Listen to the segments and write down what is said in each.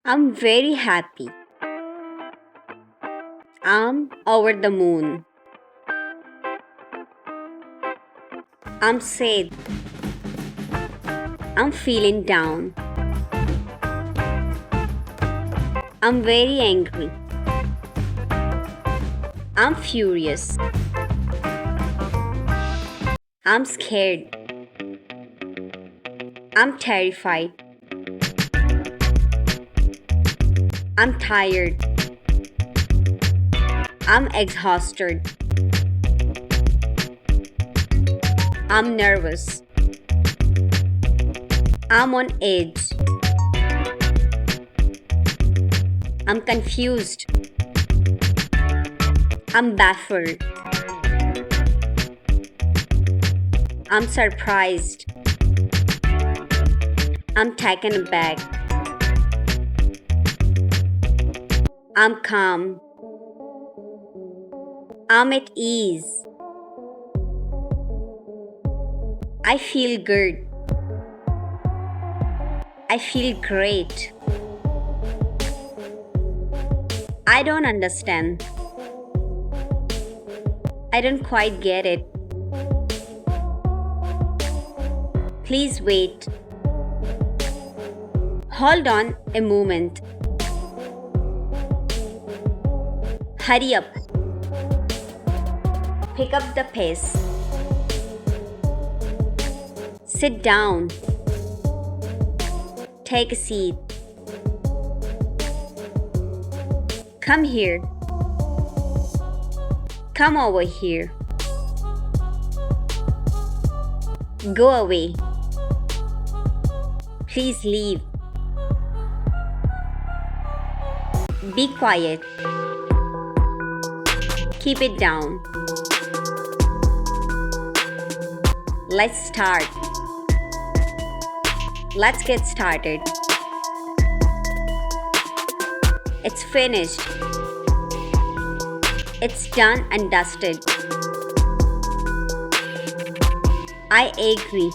I'm very happy. I'm over the moon. I'm sad. I'm feeling down. I'm very angry. I'm furious. I'm scared. I'm terrified. I'm tired. I'm exhausted. I'm nervous. I'm on edge. I'm confused. I'm baffled. I'm surprised. I'm taken aback. I'm calm. I'm at ease. I feel good. I feel great. I don't understand. I don't quite get it. Please wait. Hold on a moment. Hurry up. Pick up the pace. Sit down. Take a seat. Come here. Come over here. Go away. Please leave. Be quiet. Keep it down. Let's start. Let's get started. It's finished. It's done and dusted. I agree.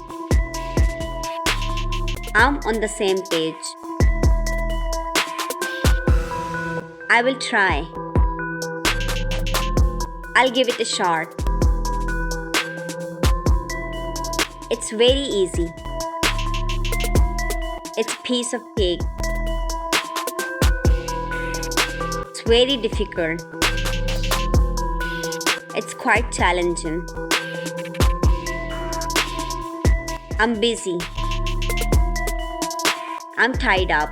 I'm on the same page. I will try. I'll give it a shot. It's very easy. It's a piece of cake. It's very difficult. It's quite challenging. I'm busy. I'm tied up.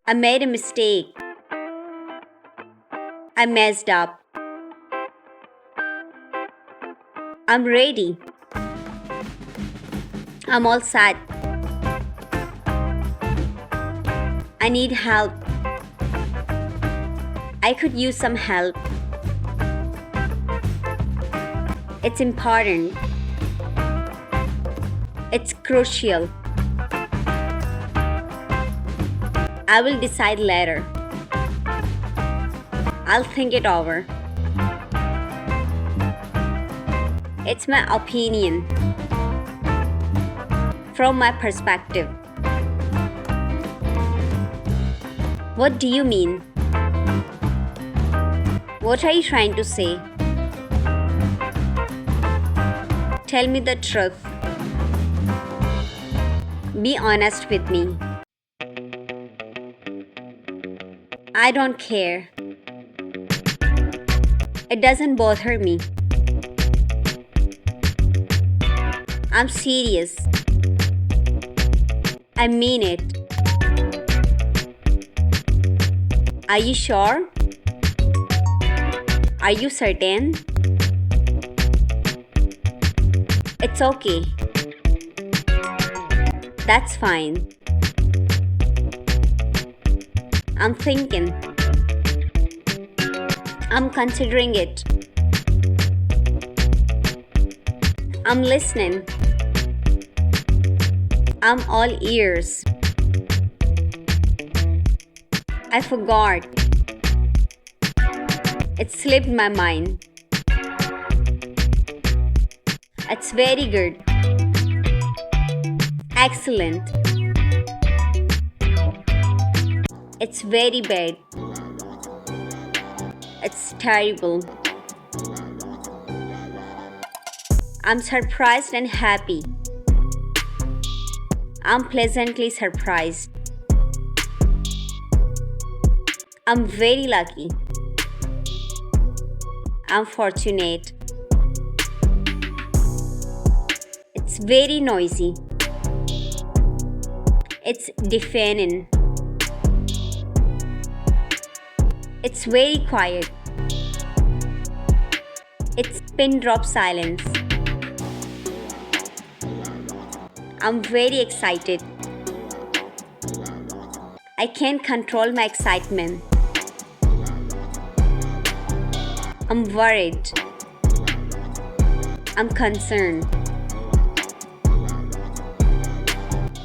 I made a mistake. I messed up. I'm ready. I'm all set. I need help. I could use some help. It's important. It's crucial. I will decide later. I'll think it over. It's my opinion. From my perspective. What do you mean? What are you trying to say? Tell me the truth. Be honest with me. I don't care. It doesn't bother me. I'm serious. I mean it. Are you sure? Are you certain? It's okay. That's fine. I'm thinking. I'm considering it. I'm listening. I'm all ears. I forgot. It slipped my mind. It's very good. Excellent. It's very bad. It's terrible. I'm surprised and happy. I'm pleasantly surprised. I'm very lucky. I'm fortunate. It's very noisy. It's deafening. It's very quiet. It's pin drop silence. I'm very excited. I can't control my excitement. I'm worried. I'm concerned.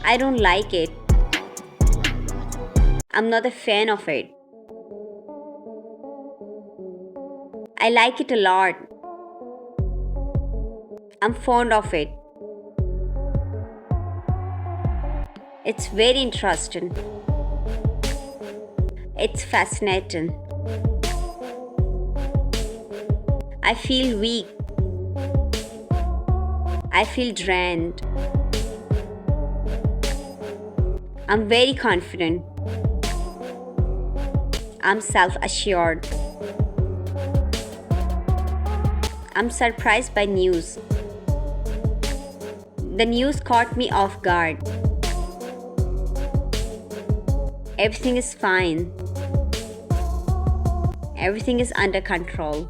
I don't like it. I'm not a fan of it. I like it a lot. I'm fond of it. It's very interesting. It's fascinating. I feel weak. I feel drained. I'm very confident. I'm self-assured. I'm surprised by news. The news caught me off guard. Everything is fine. Everything is under control.